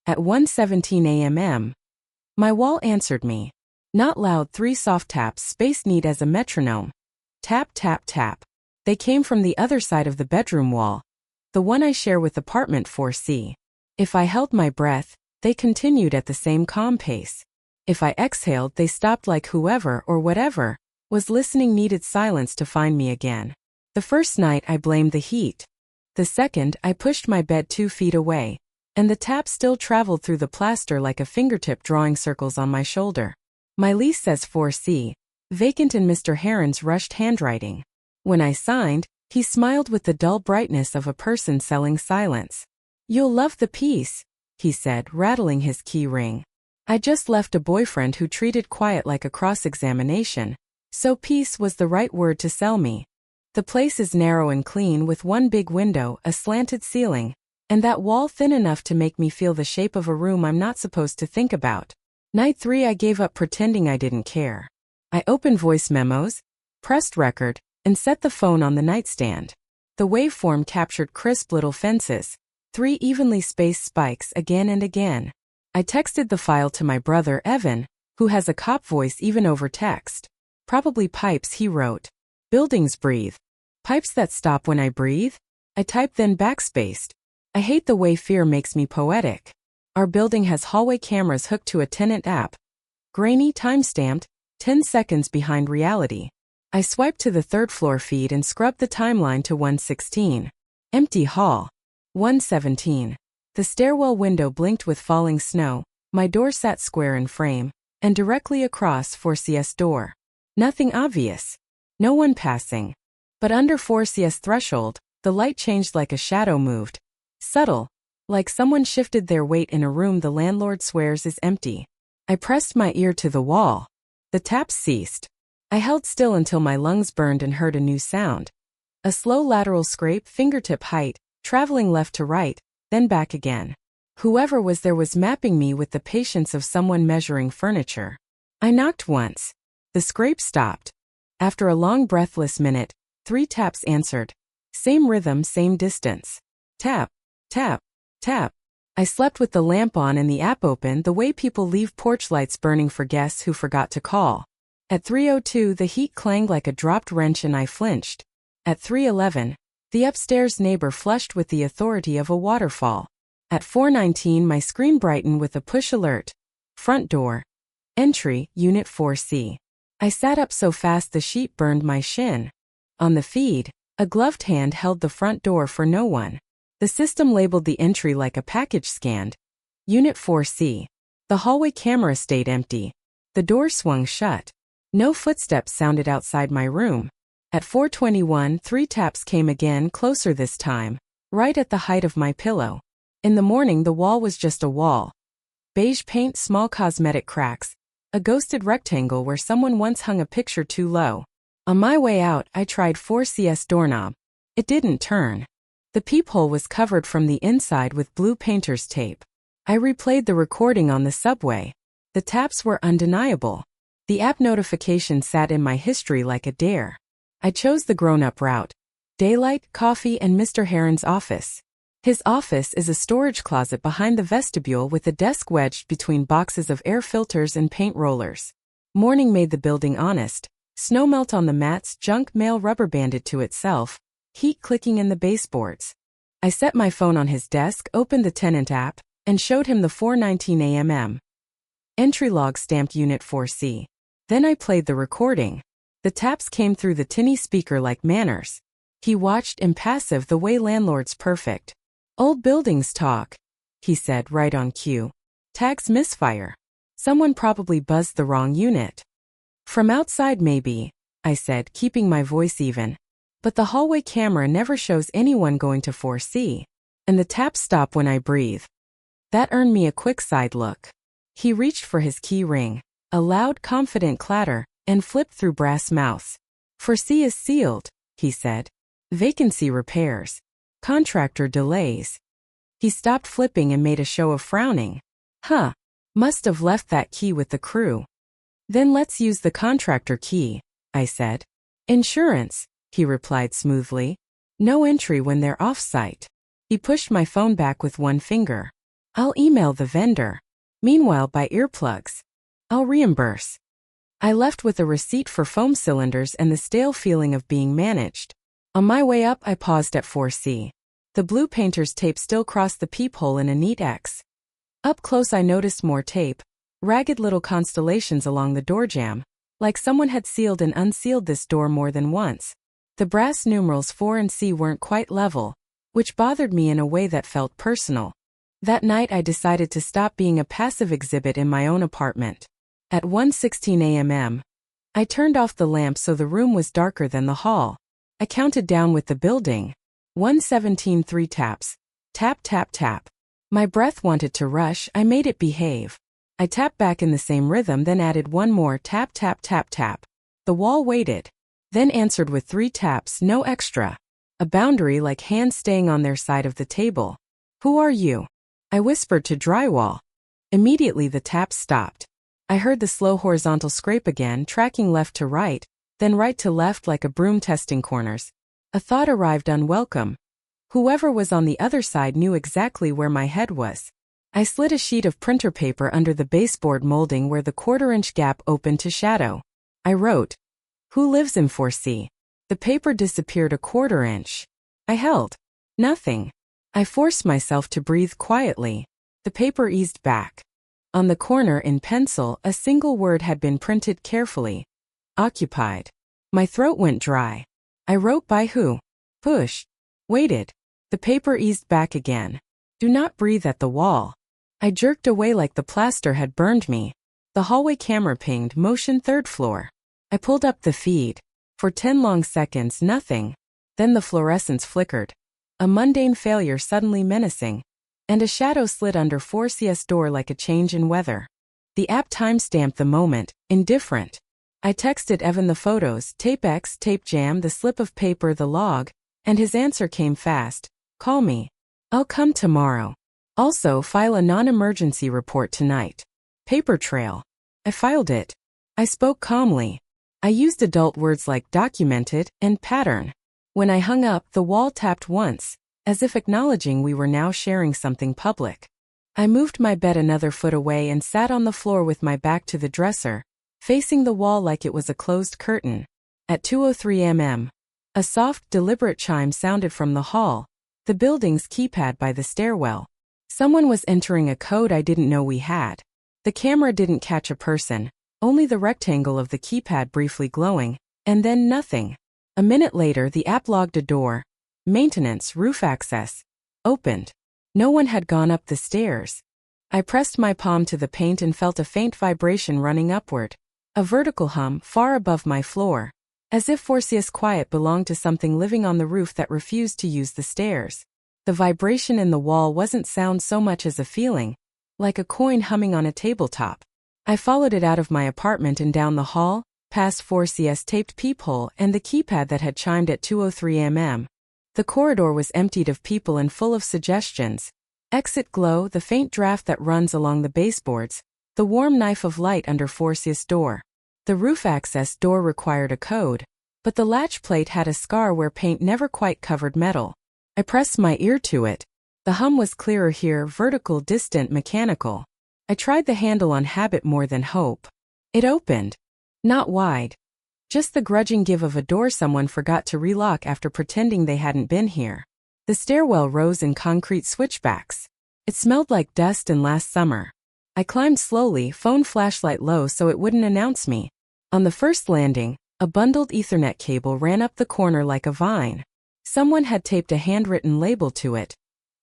At 1:17 a.m. My wall answered me. Not loud, 3 soft taps, spaced neat as a metronome. Tap, tap, tap. They came from the other side of the bedroom wall, the one I share with apartment 4C. If I held my breath, they continued at the same calm pace. If I exhaled, they stopped, like whoever or whatever was listening needed silence to find me again. The first night I blamed the heat. The second, I pushed my bed 2 feet away, and the tap still traveled through the plaster like a fingertip drawing circles on my shoulder. My lease says 4C, vacant in Mr. Heron's rushed handwriting. When I signed, he smiled with the dull brightness of a person selling silence. "You'll love the piece," he said, rattling his key ring. I just left a boyfriend who treated quiet like a cross-examination, so peace was the right word to sell me. The place is narrow and clean with one big window, a slanted ceiling, and that wall thin enough to make me feel the shape of a room I'm not supposed to think about. Night 3 I gave up pretending I didn't care. I opened voice memos, pressed record, and set the phone on the nightstand. The waveform captured crisp little fences, 3 evenly spaced spikes again and again. I texted the file to my brother Evan, who has a cop voice even over text. "Probably pipes," he wrote. "Buildings breathe. Pipes that stop when I breathe?" I typed, then backspaced. I hate the way fear makes me poetic. Our building has hallway cameras hooked to a tenant app. Grainy, time-stamped, 10 seconds behind reality. I swiped to the 3rd floor feed and scrubbed the timeline to 1:16. Empty hall. 1:17. The stairwell window blinked with falling snow. My door sat square in frame, and directly across 4CS door. Nothing obvious. No one passing. But under 4CS threshold, the light changed like a shadow moved. Subtle. Like someone shifted their weight in a room the landlord swears is empty. I pressed my ear to the wall. The taps ceased. I held still until my lungs burned and heard a new sound. A slow lateral scrape, fingertip height, traveling left to right, then back again. Whoever was there was mapping me with the patience of someone measuring furniture. I knocked once. The scrape stopped. After a long breathless minute, 3 taps answered. Same rhythm, same distance. Tap, tap, tap. I slept with the lamp on and the app open, the way people leave porch lights burning for guests who forgot to call. At 3:02 the heat clanged like a dropped wrench and I flinched. At 3:11, the upstairs neighbor flushed with the authority of a waterfall. At 4:19 my screen brightened with a push alert. Front door. Entry, Unit 4C. I sat up so fast the sheet burned my shin. On the feed, a gloved hand held the front door for no one. The system labeled the entry like a package scanned. Unit 4C. The hallway camera stayed empty. The door swung shut. No footsteps sounded outside my room. At 4:21 3 taps came again, closer this time, right at the height of my pillow. In the morning the wall was just a wall. Beige paint, small cosmetic cracks, a ghosted rectangle where someone once hung a picture too low. On my way out I tried 4CS doorknob. It didn't turn. The peephole was covered from the inside with blue painter's tape. I replayed the recording on the subway. The taps were undeniable. The app notification sat in my history like a dare. I chose the grown-up route. Daylight, coffee, and Mr. Heron's office. His office is a storage closet behind the vestibule with a desk wedged between boxes of air filters and paint rollers. Morning made the building honest. Snow melt on the mats, junk mail rubber banded to itself, heat clicking in the baseboards. I set my phone on his desk, opened the tenant app, and showed him the 4:19 a.m. entry log stamped Unit 4C. Then I played the recording. The taps came through the tinny speaker like manners. He watched, impassive, the way landlords perfect. Old buildings talk, he said right on cue. Tags misfire. Someone probably buzzed the wrong unit. From outside maybe, I said, keeping my voice even. But the hallway camera never shows anyone going to 4C. And the taps stop when I breathe. That earned me a quick side look. He reached for his key ring. A loud, confident clatter, and flipped through brass mouths. 4C is sealed, he said. Vacancy repairs. Contractor delays. He stopped flipping and made a show of frowning. Huh. Must have left that key with the crew. Then let's use the contractor key, I said. Insurance, he replied smoothly. No entry when they're off-site. He pushed my phone back with one finger. I'll email the vendor. Meanwhile, buy earplugs. I'll reimburse. I left with a receipt for foam cylinders and the stale feeling of being managed. On my way up, I paused at 4C. The blue painter's tape still crossed the peephole in a neat X. Up close, I noticed more tape, ragged little constellations along the doorjamb, like someone had sealed and unsealed this door more than once. The brass numerals 4 and C weren't quite level, which bothered me in a way that felt personal. That night I decided to stop being a passive exhibit in my own apartment. At 1:16 a.m., I turned off the lamp so the room was darker than the hall. I counted down with the building. 1:17, 3 taps. Tap, tap, tap. My breath wanted to rush, I made it behave. I tapped back in the same rhythm, then added one more tap, tap, tap, tap. The wall waited, then answered with 3 taps, no extra. A boundary like hands staying on their side of the table. Who are you? I whispered to drywall. Immediately the taps stopped. I heard the slow horizontal scrape again, tracking left to right, then right to left like a broom testing corners. A thought arrived unwelcome. Whoever was on the other side knew exactly where my head was. I slid a sheet of printer paper under the baseboard molding where the 1/4-inch gap opened to shadow. I wrote, "Who lives in 4C?" The paper disappeared a 1/4 inch. I held. Nothing. I forced myself to breathe quietly. The paper eased back. On the corner in pencil, a single word had been printed carefully. Occupied. My throat went dry. I wrote by who? Push. Waited. The paper eased back again. Do not breathe at the wall. I jerked away like the plaster had burned me. The hallway camera pinged, motion 3rd floor. I pulled up the feed. For 10 long seconds, nothing. Then the fluorescence flickered. A mundane failure suddenly menacing. And a shadow slid under 4C's door like a change in weather. The app timestamped the moment, indifferent. I texted Evan the photos, tape X, tape jam, the slip of paper, the log, and his answer came fast. Call me. I'll come tomorrow. Also, file a non-emergency report tonight. Paper trail. I filed it. I spoke calmly. I used adult words like documented and pattern. When I hung up, the wall tapped once, as if acknowledging we were now sharing something public. I moved my bed another foot away and sat on the floor with my back to the dresser, facing the wall like it was a closed curtain. At 2:03 a.m., a soft, deliberate chime sounded from the hall, the building's keypad by the stairwell. Someone was entering a code I didn't know we had. The camera didn't catch a person, only the rectangle of the keypad briefly glowing, and then nothing. A minute later, the app logged a door. Maintenance, roof access. Opened. No one had gone up the stairs. I pressed my palm to the paint and felt a faint vibration running upward. A vertical hum far above my floor. As if 4C's quiet belonged to something living on the roof that refused to use the stairs. The vibration in the wall wasn't sound so much as a feeling, like a coin humming on a tabletop. I followed it out of my apartment and down the hall, past 4C's taped peephole and the keypad that had chimed at 2:03 a.m. The corridor was emptied of people and full of suggestions. Exit glow, the faint draft that runs along the baseboards, the warm knife of light under 4C's door. The roof access door required a code, but the latch plate had a scar where paint never quite covered metal. I pressed my ear to it. The hum was clearer here, vertical, distant, mechanical. I tried the handle on habit more than hope. It opened. Not wide. Just the grudging give of a door someone forgot to relock after pretending they hadn't been here. The stairwell rose in concrete switchbacks. It smelled like dust and last summer. I climbed slowly, phone flashlight low so it wouldn't announce me. On the first landing, a bundled Ethernet cable ran up the corner like a vine. Someone had taped a handwritten label to it.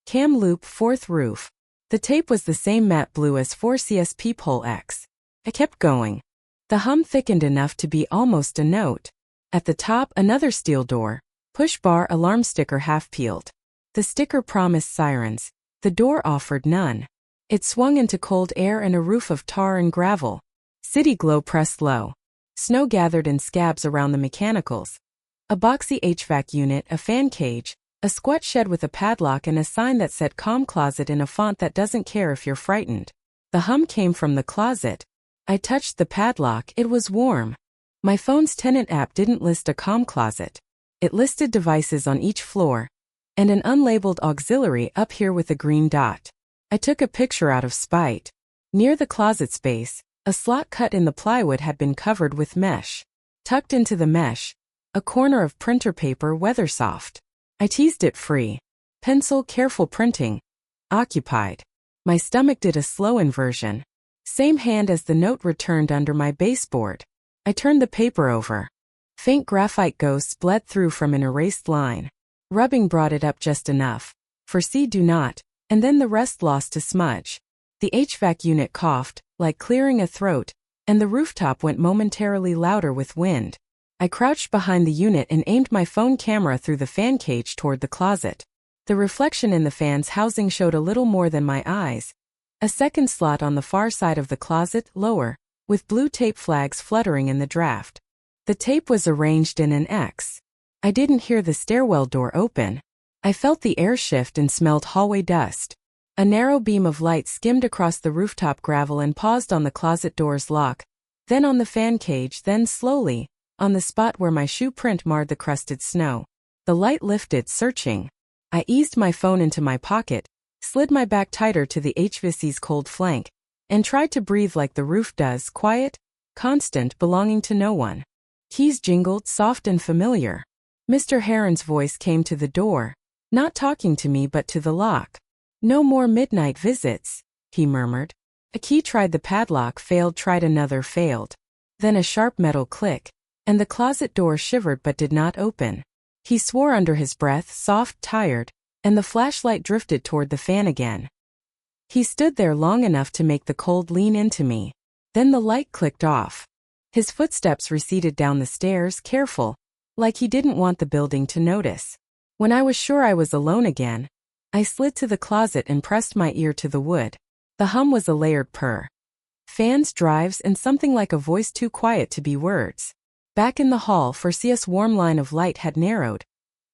Cam loop, 4th roof. The tape was the same matte blue as 4C's peephole X. I kept going. The hum thickened enough to be almost a note. At the top, another steel door. Push bar, alarm sticker half peeled. The sticker promised sirens. The door offered none. It swung into cold air and a roof of tar and gravel. City glow pressed low. Snow gathered in scabs around the mechanicals. A boxy HVAC unit, a fan cage, a squat shed with a padlock and a sign that said "Calm Closet" in a font that doesn't care if you're frightened. The hum came from the closet. I touched the padlock, it was warm. My phone's tenant app didn't list a calm closet. It listed devices on each floor, and an unlabeled auxiliary up here with a green dot. I took a picture out of spite. Near the closet space, a slot cut in the plywood had been covered with mesh. Tucked into the mesh, a corner of printer paper Weathersoft. I teased it free. Pencil careful printing. Occupied. My stomach did a slow inversion. Same hand as the note returned under my baseboard. I turned the paper over. Faint graphite ghosts bled through from an erased line. Rubbing brought it up just enough. Foresee do not, and then the rest lost to smudge. The HVAC unit coughed, like clearing a throat, and the rooftop went momentarily louder with wind. I crouched behind the unit and aimed my phone camera through the fan cage toward the closet. The reflection in the fan's housing showed a little more than my eyes. A second slot on the far side of the closet, lower, with blue tape flags fluttering in the draft. The tape was arranged in an X. I didn't hear the stairwell door open. I felt the air shift and smelled hallway dust. A narrow beam of light skimmed across the rooftop gravel and paused on the closet door's lock, then on the fan cage, then slowly, on the spot where my shoe print marred the crusted snow. The light lifted, searching. I eased my phone into my pocket, slid my back tighter to the HVAC's cold flank, and tried to breathe like the roof does, quiet, constant, belonging to no one. Keys jingled, soft and familiar. Mr. Heron's voice came to the door, not talking to me but to the lock. "No more midnight visits," he murmured. A key tried the padlock, failed, tried another, failed. Then a sharp metal click, and the closet door shivered but did not open. He swore under his breath, soft, tired, and the flashlight drifted toward the fan again. He stood there long enough to make the cold lean into me. Then the light clicked off. His footsteps receded down the stairs, careful, like he didn't want the building to notice. When I was sure I was alone again, I slid to the closet and pressed my ear to the wood. The hum was a layered purr. Fans, drives, and something like a voice too quiet to be words. Back in the hall, Forsea's warm line of light had narrowed,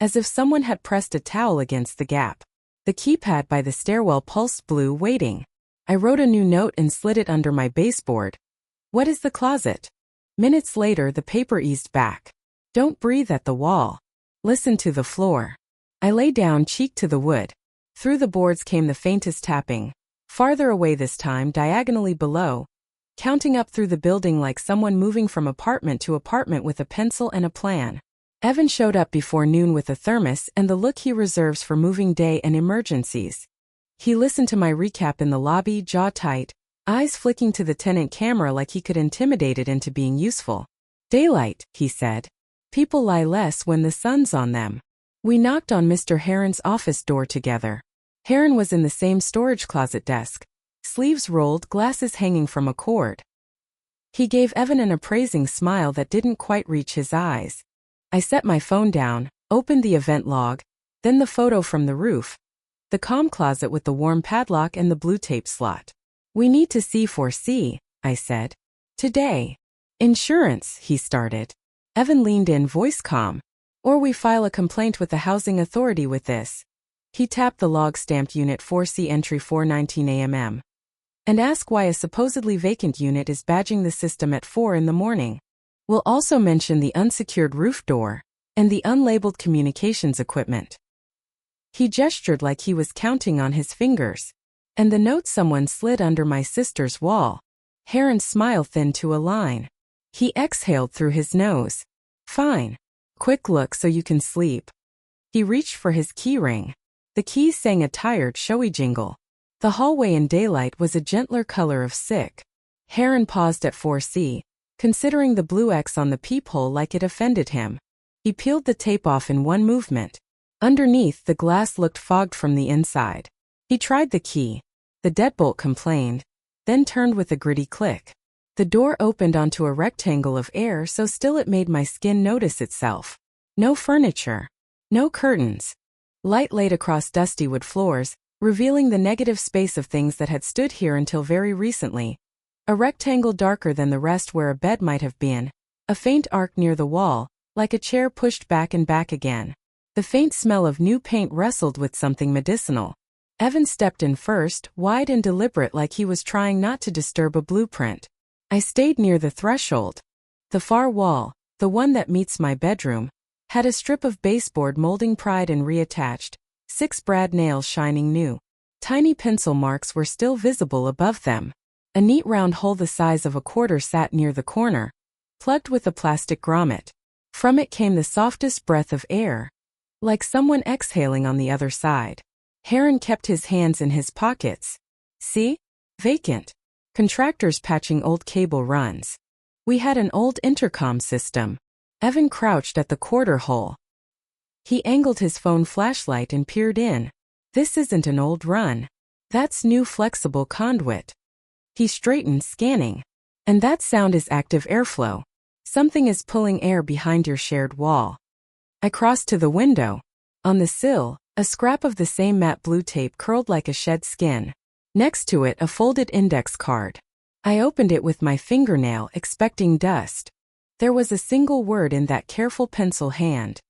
as if someone had pressed a towel against the gap. The keypad by the stairwell pulsed blue, waiting. I wrote a new note and slid it under my baseboard. "What is the closet?" Minutes later, the paper eased back. "Don't breathe at the wall. Listen to the floor." I lay down, cheek to the wood. Through the boards came the faintest tapping. Farther away this time, diagonally below, counting up through the building like someone moving from apartment to apartment with a pencil and a plan. Evan showed up before noon with a thermos and the look he reserves for moving day and emergencies. He listened to my recap in the lobby, jaw tight, eyes flicking to the tenant camera like he could intimidate it into being useful. "Daylight," he said. "People lie less when the sun's on them." We knocked on Mr. Heron's office door together. Heron was in the same storage closet desk, sleeves rolled, glasses hanging from a cord. He gave Evan an appraising smile that didn't quite reach his eyes. I set my phone down, opened the event log, then the photo from the roof, the comm closet with the warm padlock and the blue tape slot. "We need to see Forsee," I said. "Today." "Insurance," he started. Evan leaned in, voice calm. "Or we file a complaint with the housing authority with this." He tapped the log stamped unit 4C entry 4:19 a.m. and ask why a supposedly vacant unit is badging the system at 4 in the morning. We'll also mention the unsecured roof door and the unlabeled communications equipment. He gestured like he was counting on his fingers. "And the note someone slid under my sister's wall." Heron's smile thinned to a line. He exhaled through his nose. "Fine. Quick look so you can sleep." He reached for his key ring. The keys sang a tired, showy jingle. The hallway in daylight was a gentler color of sick. Heron paused at 4C, considering the blue X on the peephole like it offended him. He peeled the tape off in one movement. Underneath, the glass looked fogged from the inside. He tried the key. The deadbolt complained, then turned with a gritty click. The door opened onto a rectangle of air so still it made my skin notice itself. No furniture. No curtains. Light laid across dusty wood floors, revealing the negative space of things that had stood here until very recently. A rectangle darker than the rest where a bed might have been. A faint arc near the wall, like a chair pushed back and back again. The faint smell of new paint wrestled with something medicinal. Evan stepped in first, wide and deliberate like he was trying not to disturb a blueprint. I stayed near the threshold. The far wall, the one that meets my bedroom, had a strip of baseboard molding pried and reattached, 6 brad nails shining new. Tiny pencil marks were still visible above them. A neat round hole the size of a quarter sat near the corner, plugged with a plastic grommet. From it came the softest breath of air, like someone exhaling on the other side. Heron kept his hands in his pockets. See? Vacant. Contractors patching old cable runs. We had an old intercom system. Evan crouched at the quarter hole. He angled his phone flashlight and peered in. This isn't an old run. That's new flexible conduit. He straightened, scanning. And that sound is active airflow. Something is pulling air behind your shared wall. I crossed to the window. On the sill, a scrap of the same matte blue tape curled like a shed skin. Next to it, a folded index card. I opened it with my fingernail, expecting dust. There was a single word in that careful pencil hand.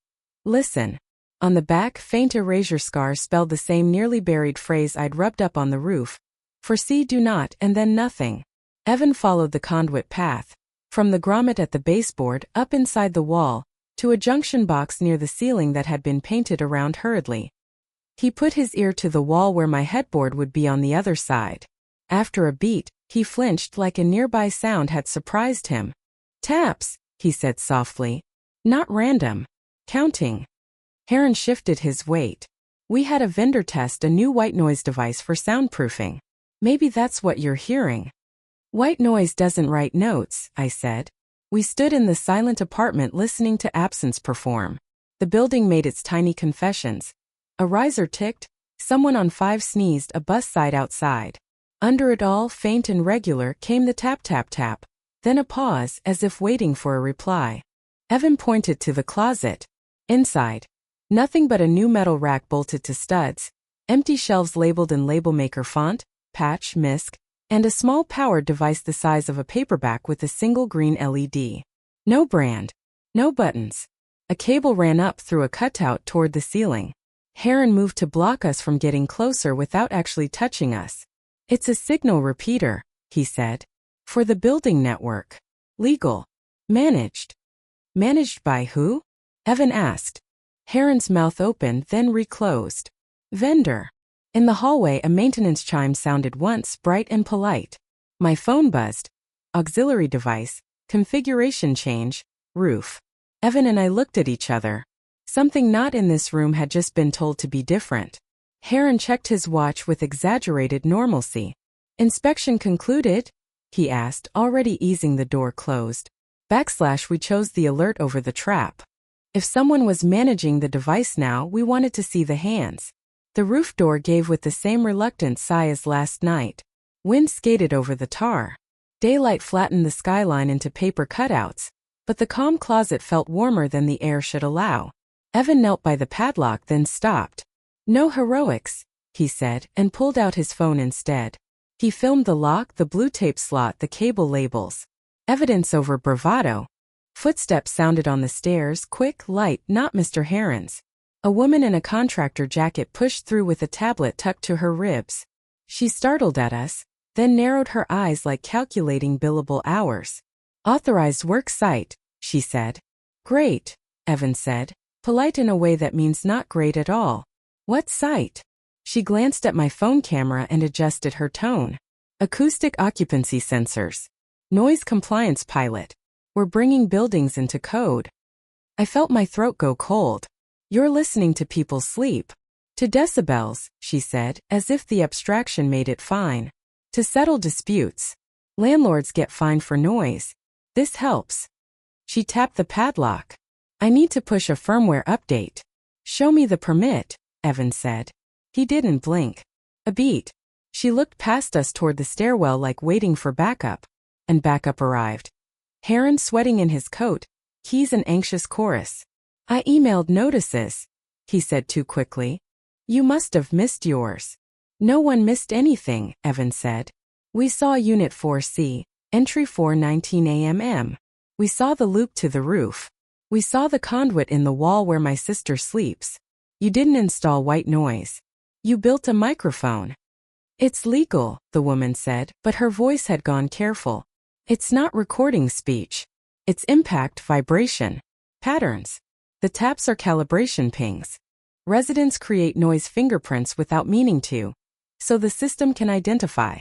Listen. On the back, faint erasure scars spelled the same nearly buried phrase I'd rubbed up on the roof. Foresee, do not, and then nothing. Evan followed the conduit path. From the grommet at the baseboard, up inside the wall, to a junction box near the ceiling that had been painted around hurriedly. He put his ear to the wall where my headboard would be on the other side. After a beat, he flinched like a nearby sound had surprised him. Taps, he said softly. Not random. Counting. Heron shifted his weight. We had a vendor test a new white noise device for soundproofing. Maybe that's what you're hearing. White noise doesn't write notes, I said. We stood in the silent apartment listening to absence perform. The building made its tiny confessions. A riser ticked, someone on 5 sneezed, a bus sighed outside. Under it all, faint and regular, came the tap tap tap. Then a pause, as if waiting for a reply. Evan pointed to the closet. Inside. Nothing but a new metal rack bolted to studs, empty shelves labeled in labelmaker font, patch, misc, and a small powered device the size of a paperback with a single green LED. No brand. No buttons. A cable ran up through a cutout toward the ceiling. Heron moved to block us from getting closer without actually touching us. It's a signal repeater, he said. For the building network. Legal. Managed. Managed by who? Evan asked. Heron's mouth opened, then reclosed. Vendor. In the hallway, a maintenance chime sounded once, bright and polite. My phone buzzed. Auxiliary device. Configuration change. Roof. Evan and I looked at each other. Something not in this room had just been told to be different. Heron checked his watch with exaggerated normalcy. Inspection concluded? He asked, already easing the door closed. We chose the alert over the trap. If someone was managing the device now, we wanted to see the hands. The roof door gave with the same reluctant sigh as last night. Wind skated over the tar. Daylight flattened the skyline into paper cutouts, but the calm closet felt warmer than the air should allow. Evan knelt by the padlock, then stopped. No heroics, he said, and pulled out his phone instead. He filmed the lock, the blue tape slot, the cable labels. Evidence over bravado. Footsteps sounded on the stairs, quick, light, not Mr. Heron's. A woman in a contractor jacket pushed through with a tablet tucked to her ribs. She startled at us, then narrowed her eyes like calculating billable hours. Authorized work site, she said. Great, Evan said, polite in a way that means not great at all. What site? She glanced at my phone camera and adjusted her tone. Acoustic occupancy sensors. Noise compliance pilot. We're bringing buildings into code. I felt my throat go cold. You're listening to people sleep. To decibels, she said, as if the abstraction made it fine. To settle disputes. Landlords get fined for noise. This helps. She tapped the padlock. I need to push a firmware update. Show me the permit, Evan said. He didn't blink. A beat. She looked past us toward the stairwell like waiting for backup. And backup arrived. Heron sweating in his coat, keys an anxious chorus. I emailed notices, he said too quickly. You must have missed yours. No one missed anything, Evan said. We saw Unit 4C, Entry 419 AMM. We saw the loop to the roof. We saw the conduit in the wall where my sister sleeps. You didn't install white noise. You built a microphone. It's legal, the woman said, but her voice had gone careful. It's not recording speech. It's impact vibration. Patterns. The taps are calibration pings. Residents create noise fingerprints without meaning to. so the system can identify.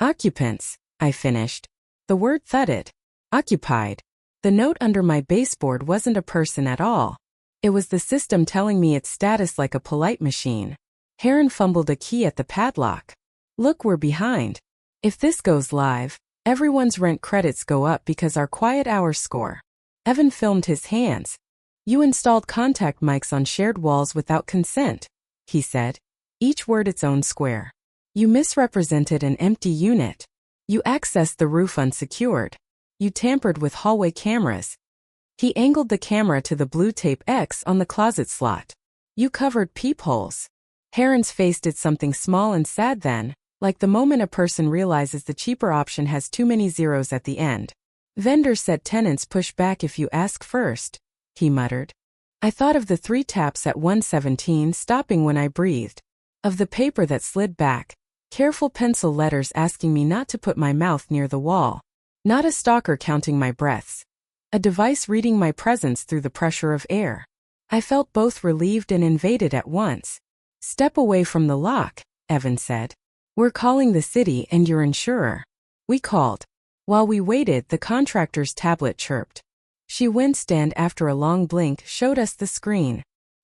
Occupants, I finished. The word thudded. Occupied. The note under my baseboard wasn't a person at all. It was the system telling me its status like a polite machine. Heron fumbled a key at the padlock. Look, we're behind. If this goes live, everyone's rent credits go up because our quiet hours score. Evan filmed his hands. You installed contact mics on shared walls without consent, he said. Each word its own square. You misrepresented an empty unit. You accessed the roof unsecured. You tampered with hallway cameras. He angled the camera to the blue tape X on the closet slot. You covered peepholes. Heron's face did something small and sad then, like the moment a person realizes the cheaper option has too many zeros at the end. Vendor said tenants push back if you ask first, he muttered. I thought of the 3 taps at 117 stopping when I breathed. Of the paper that slid back. Careful pencil letters asking me not to put my mouth near the wall. Not a stalker counting my breaths. A device reading my presence through the pressure of air. I felt both relieved and invaded at once. Step away from the lock, Evan said. We're calling the city and your insurer. We called. While we waited, the contractor's tablet chirped. She winced and, after a long blink, showed us the screen.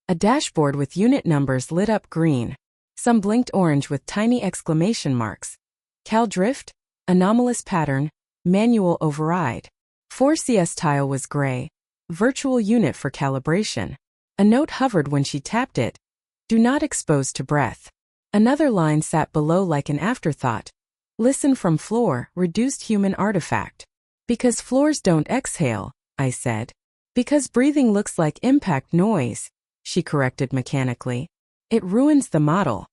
A dashboard with unit numbers lit up green. Some blinked orange with tiny exclamation marks. Cal drift? Anomalous pattern. Manual override. 4CS tile was gray. Virtual unit for calibration. A note hovered when she tapped it. Do not expose to breath. Another line sat below like an afterthought. Listen from floor, reduced human artifact. Because floors don't exhale, I said. Because breathing looks like impact noise, she corrected mechanically. It ruins the model.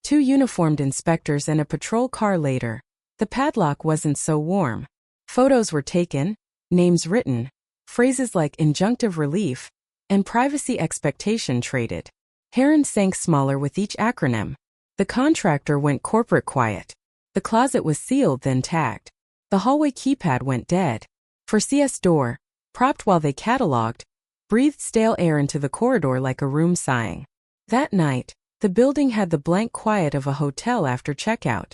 2 uniformed inspectors and a patrol car later. The padlock wasn't so warm. Photos were taken, names written, phrases like injunctive relief, and privacy expectation traded. Heron sank smaller with each acronym. The contractor went corporate quiet. The closet was sealed then tagged. The hallway keypad went dead. For CS door, propped while they cataloged, breathed stale air into the corridor like a room sighing. That night, the building had the blank quiet of a hotel after checkout.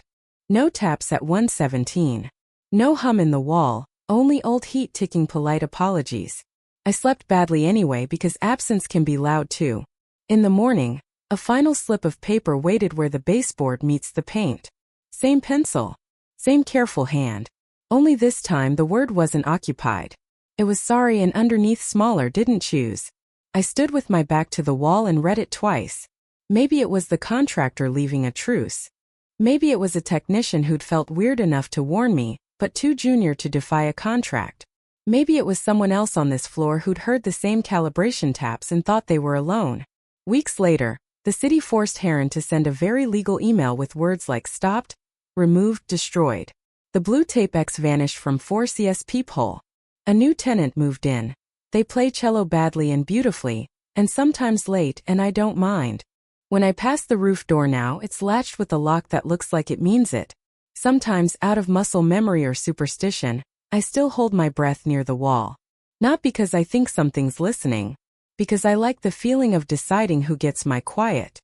No taps at 117. No hum in the wall, only old heat ticking polite apologies. I slept badly anyway because absence can be loud too. In the morning, a final slip of paper waited where the baseboard meets the paint. Same pencil. Same careful hand. Only this time the word wasn't occupied. It was sorry and underneath smaller didn't choose. I stood with my back to the wall and read it twice. Maybe it was the contractor leaving a truce. Maybe it was a technician who'd felt weird enough to warn me, but too junior to defy a contract. Maybe it was someone else on this floor who'd heard the same calibration taps and thought they were alone. Weeks later, the city forced Heron to send a very legal email with words like stopped, removed, destroyed. The blue tape X vanished from 4CS peephole. A new tenant moved in. They play cello badly and beautifully, and sometimes late, and I don't mind. When I pass the roof door now, it's latched with a lock that looks like it means it. Sometimes, out of muscle memory or superstition, I still hold my breath near the wall. Not because I think something's listening. Because I like the feeling of deciding who gets my quiet.